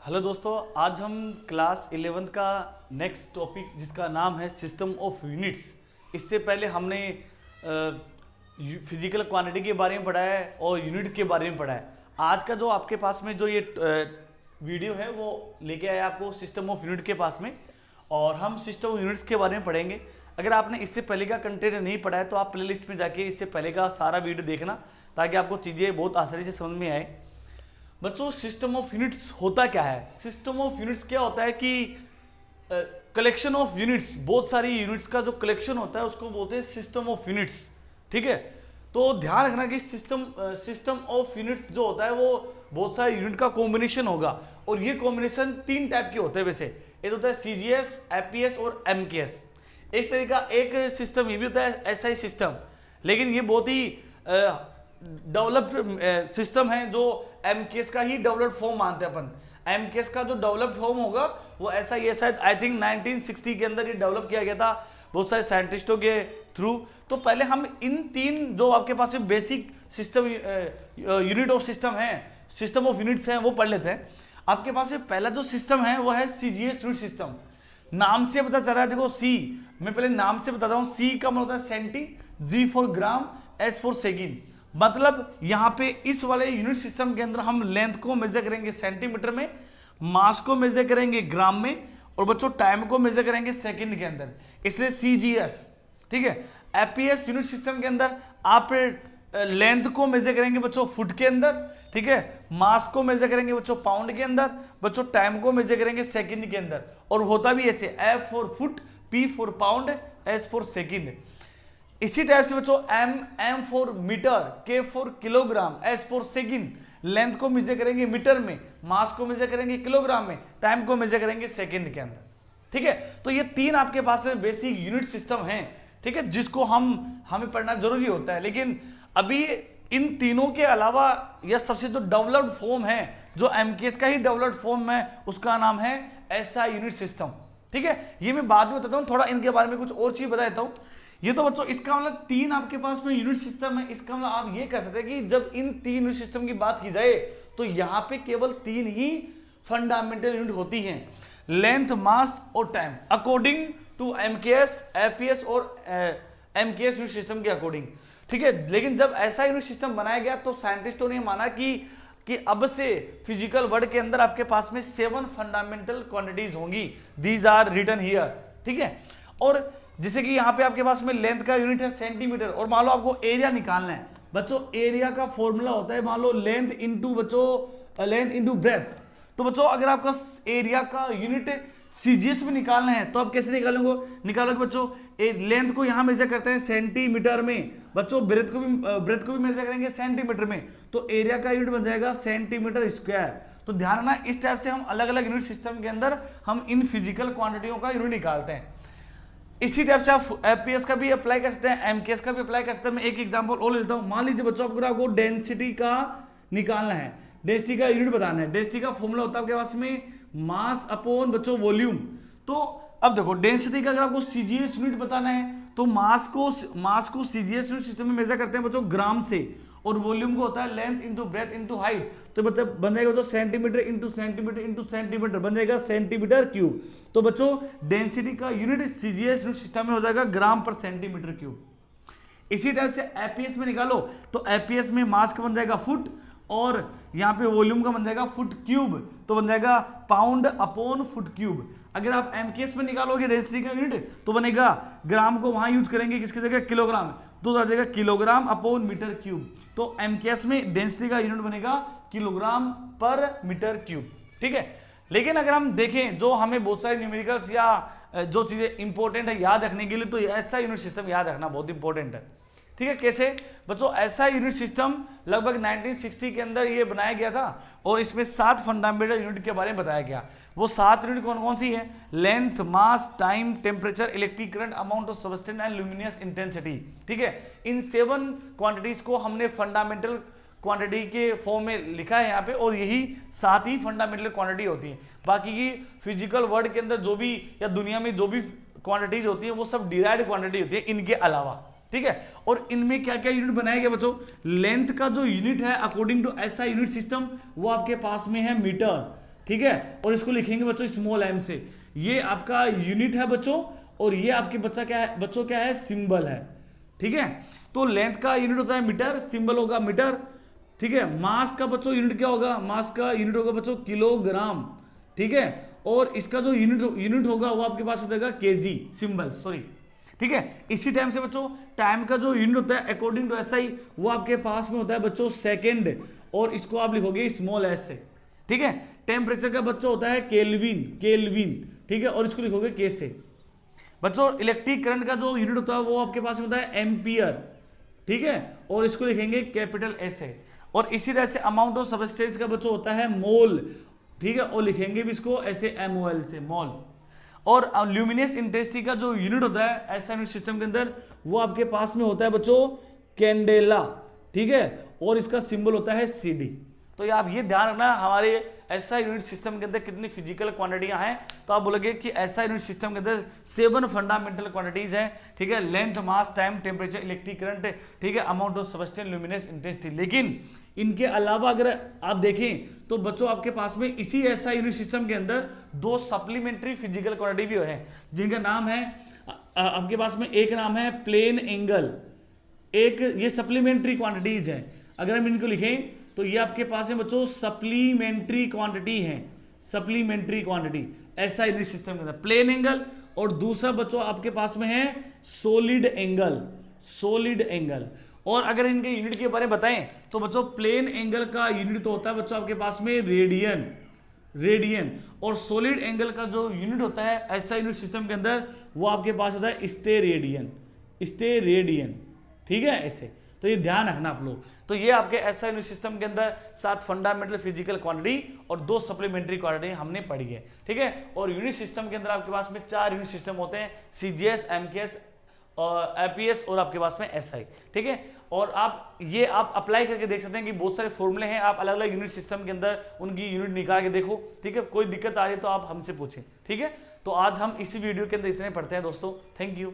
Hello दोस्तों, आज हम क्लास 11 का नेक्स्ट टॉपिक जिसका नाम है सिस्टम ऑफ यूनिट्स। इससे पहले हमने फिजिकल क्वांटिटी के बारे में पढ़ा है और यूनिट के बारे में पढ़ा है। आज का जो आपके पास में जो ये वीडियो है वो लेके आया आपको सिस्टम ऑफ यूनिट के पास में, और हम सिस्टम ऑफ यूनिट्स के बारे में पढ़ेंगे। अगर आपने इससे पहले का कंटेंट नहीं पढ़ा है तो आप प्लेलिस्ट में जाके इससे पहले का सारा वीडियो देखना, ताकि आपको चीज़ें बहुत आसानी से समझ में आए। बच्चों, सिस्टम ऑफ यूनिट्स होता क्या है? सिस्टम ऑफ यूनिट्स क्या होता है कि कलेक्शन ऑफ यूनिट्स, बहुत सारी यूनिट्स का जो कलेक्शन होता है उसको बोलते हैं सिस्टम ऑफ यूनिट्स। ठीक है, तो ध्यान रखना कि सिस्टम ऑफ यूनिट्स जो होता है वो बहुत सारे यूनिट का कॉम्बिनेशन होगा, और ये कॉम्बिनेशन तीन टाइप के होते हैं। वैसे एक होता है सीजीएस, एपीएस और एमकेएस। एक तरीका, एक सिस्टम ये भी होता है एसआई सिस्टम, लेकिन ये बहुत ही डेवलप्ड सिस्टम है जो एमकेएस का ही डेवलप्ड फॉर्म मानते हैं अपन। एमकेएस का जो डेवलप्ड फॉर्म होगा वो ऐसा, ये शायद आई थिंक 1960 के अंदर ये डेवलप किया गया था बहुत सारे साइंटिस्टों के थ्रू। तो पहले हम इन तीन जो आपके पास में basic system unit of system है, सिस्टम ऑफ यूनिट्स हैं, वो पढ़ लेते हैं। आपके पास में पहला जो सिस्टम है वो है सीजीएस यूनिट सिस्टम। नाम से पता चल रहा है, देखो सी, मैं पहले नाम से बताता हूँ। सी का मतलब होता है centi, G for gram, S for second. मतलब यहां पे इस वाले यूनिट सिस्टम के अंदर हम लेंथ को मेजर करेंगे सेंटीमीटर में, मास को मेजर करेंगे ग्राम में, और बच्चों टाइम को मेजर करेंगे सेकंड के अंदर, इसलिए सीजीएस। ठीक है, एपीएस यूनिट सिस्टम के अंदर आप लेंथ को मेजर करेंगे बच्चों फुट के अंदर। ठीक है, मास को मेजर करेंगे बच्चों पाउंड के अंदर, बच्चों टाइम को मेजर करेंगे सेकंड के अंदर। और होता भी ऐसे, F for foot, P for pound, S for second. इसी टाइप से बच्चों एम फॉर मीटर, के for kilogram, S for second. Length को मेजर करेंगे मीटर में, मास को मेजर करेंगे किलोग्राम में, टाइम को मेजर करेंगे सेकंड के अंदर। ठीक है, तो ये तीन आपके पास में बेसिक यूनिट सिस्टम हैं। ठीक है, जिसको हमें पढ़ना जरूरी होता है। लेकिन अभी इन तीनों के अलावा यह सबसे जो डेवलप्ड फॉर्म है, जो एमकेएस का ही डेवलप्ड फॉर्म है, उसका नाम है एसआई यूनिट सिस्टम। ठीक है, ये मैं बाद में बताता हूँ, थोड़ा इनके बारे में कुछ और चीज बता देता हूँ। ये तो बच्चों इसका मतलब तीन आपके पास में यूनिट सिस्टम है। इसका मतलब आप ये कह सकते हैं कि जब इन तीन यूनिट सिस्टम की बात की जाए तो यहां पे केवल तीन ही फंडामेंटल यूनिट होती हैं, लेंथ, मास और time, according to MKS, APS और एमकेएस यूनिट सिस्टम के अकॉर्डिंग। ठीक है, लेकिन जब ऐसा यूनिट सिस्टम बनाया गया तो साइंटिस्टों ने माना कि अब से फिजिकल वर्ल्ड के अंदर आपके पास में 7 फंडामेंटल क्वांटिटीज होंगी। These are written here. ठीक है, और जैसे कि यहाँ पे आपके पास में लेंथ का यूनिट है सेंटीमीटर, और मान लो आपको एरिया निकालना है बच्चों। एरिया का फॉर्मूला होता है, मान लो लेंथ इंटू बच्चों लेंथ इंटू ब्रेथ। तो बच्चों अगर आपका एरिया का यूनिट सीजीएस में निकालना है तो आप कैसे निकालोगे बच्चों? लेंथ को यहाँ मेजर करते हैं सेंटीमीटर में, बच्चों ब्रेथ को भी मेजर करेंगे सेंटीमीटर में, तो एरिया का यूनिट बन जाएगा सेंटीमीटर स्क्वायर। तो ध्यान रखना, इस टाइप से हम अलग अलग यूनिट सिस्टम के अंदर हम इन फिजिकल क्वांटिटियों का यूनिट निकालते हैं। इसी टाइप से आप एपीएस का भी अप्लाई कर सकते हैं, एमकेएस का भी अप्लाई कर सकते हैं। मैं एक एग्जांपल और लेता हूं। मान लीजिए बच्चों आपको डेंसिटी का निकालना है, डेंसिटी का यूनिट बताना है। डेंसिटी का फॉर्मूला होता है आपके पास में मास अपॉन बच्चों वॉल्यूम। तो अब देखो, डेंसिटी का अगर आपको सीजीएस यूनिट बताना है तो मास को सीजीएस यूनिट सिस्टम में मेजर करते हैं बच्चों ग्राम से, और वॉल्यूम को होता है length into breadth into height. तो बच्चों बन जाएगा तो centimetre into centimetre into centimetre, बन जाएगा सेंटीमीटर क्यूब। तो बच्चों डेंसिटी का यूनिट सीजीएस यूनिट सिस्टम में हो जाएगा ग्राम पर सेंटीमीटर क्यूब। इसी टाइप से एपीएस में निकालो तो एपीएस में मास का बन जाएगा फुट, और यहाँ पे वॉल्यूम का बन जाएगा फुट क्यूब, तो बन जाएगा पाउंड अपॉन फुट क्यूब। अगर आप एमकेएस में निकालोगे डेंसिटी का यूनिट तो बनेगा, ग्राम को वहां यूज करेंगे किसकी जगह? किलोग्राम, तो आ जाएगा किलोग्राम अपॉन मीटर क्यूब। तो एमकेएस में डेंसिटी का यूनिट बनेगा किलोग्राम पर मीटर क्यूब। ठीक है, लेकिन अगर हम देखें जो हमें बहुत सारे न्यूमेरिकल्स या जो चीजें इंपॉर्टेंट है याद रखने के लिए, तो ऐसा यूनिट सिस्टम याद रखना बहुत इंपॉर्टेंट है। ठीक है, कैसे बच्चों? ऐसा यूनिट सिस्टम लगभग 1960 के अंदर ये बनाया गया था, और इसमें 7 फंडामेंटल यूनिट के बारे में बताया गया। वो 7 यूनिट कौन कौन सी है? Length, mass, time, temperature, electric current, amount of substance and luminous intensity. ठीक है, इन 7 क्वांटिटीज को हमने फंडामेंटल क्वांटिटी के फॉर्म में लिखा है यहाँ पे, और यही 7 ही फंडामेंटल क्वांटिटी होती है। बाकी की फिजिकल वर्ल्ड के अंदर जो भी, या दुनिया में जो भी क्वांटिटीज होती है वो सब डिराइव्ड क्वांटिटी होती है इनके अलावा। ठीक है, और इनमें क्या क्या यूनिट बनाया गया बच्चों? लेंथ का जो यूनिट है अकॉर्डिंग टू ऐसा यूनिट सिस्टम वो आपके पास में है मीटर, ठीक है, और इसको लिखेंगे बच्चों स्मॉल m से। ये आपका यूनिट है बच्चों, और ये आपके बच्चों क्या है, सिंबल है। ठीक है, तो लेंथ का यूनिट होता है मीटर, सिंबल होगा मीटर। ठीक है, मास का बच्चों यूनिट क्या होगा, मास का यूनिट होगा बच्चों किलोग्राम। ठीक है, और इसका जो यूनिट होगा वो आपके पास हो जाएगा केजी, सिंबल, सॉरी। ठीक है, इसी टाइम से बच्चों टाइम का जो यूनिट होता है अकॉर्डिंग टू एसआई वो आपके पास में होता है बच्चों सेकंड, और इसको आप लिखोगे स्मॉल एस से। ठीक है, टेम्परेचर का बच्चों होता है केल्विन, केल्विन। ठीक है, और इसको लिखोगे के से। बच्चों इलेक्ट्रिक करंट का जो यूनिट होता है वो आपके पास में होता है एम्पियर। ठीक है, और इसको लिखेंगे कैपिटल एस से। और इसी तरह से अमाउंट ऑफ सबस्टेंस का बच्चों होता है मोल। ठीक है, और लिखेंगे भी इसको ऐसे MOL से, मोल। और ल्यूमिनेस इंटेंसिटी का जो यूनिट होता है ऐसा यूनिट सिस्टम के अंदर वो आपके पास में होता है बच्चों कैंडेला। ठीक है, और इसका सिंबल होता है CD। तो ये आप ये ध्यान रखना, हमारे ऐसा यूनिट सिस्टम के अंदर कितनी फिजिकल क्वांटिटियां हैं, तो आप बोलोगे कि ऐसा यूनिट सिस्टम के अंदर 7 फंडामेंटल क्वांटिटीज हैं। ठीक है, लेंथ, मास, टाइम, टेम्परेचर, इलेक्ट्रिक करंट, ठीक है, अमाउंट ऑफ सबस्टेंस, ल्यूमिनेस इंटेंसिटी। लेकिन इनके अलावा अगर आप देखें तो बच्चों आपके पास में इसी ऐसा यूनिट सिस्टम के अंदर 2 सप्लीमेंट्री फिजिकल क्वांटिटी भी है, जिनका नाम है आपके पास में, एक नाम है प्लेन एंगल, एक ये सप्लीमेंट्री क्वांटिटीज है। अगर हम इनको लिखें तो ये आपके पास है बच्चों सप्लीमेंट्री क्वांटिटी है, सप्लीमेंट्री क्वांटिटी ऐसा यूनिट सिस्टम के अंदर, प्लेन एंगल। और दूसरा बच्चों आपके पास में है सॉलिड एंगल, सॉलिड एंगल। और अगर इनके यूनिट के बारे में बताएं तो बच्चों प्लेन एंगल का यूनिट तो होता है बच्चों आपके पास में रेडियन, रेडियन। और सॉलिड एंगल का जो यूनिट होता है ऐसा यूनिट सिस्टम के अंदर वो आपके पास होता है स्टेरेडियन, स्टेरेडियन। ठीक है, ऐसे। तो ये ध्यान रखना आप लोग। तो ये आपके ऐसा यूनिट सिस्टम के अंदर 7 फंडामेंटल फिजिकल क्वांटिटी और 2 सप्लीमेंट्री क्वांटिटी हमने पढ़ी है। ठीक है, और यूनिट सिस्टम के अंदर आपके पास में 4 यूनिट सिस्टम होते हैं, CGS, MKS, APS और आपके पास में SI। ठीक है, और आप ये आप अप्लाई करके देख सकते हैं कि बहुत सारे फॉर्मूले हैं, आप अलग अलग यूनिट सिस्टम के अंदर उनकी यूनिट निकाल के देखो। ठीक है, कोई दिक्कत आ रही है तो आप हमसे पूछें। ठीक है, तो आज हम इसी वीडियो के अंदर इतने पढ़ते हैं दोस्तों। Thank you.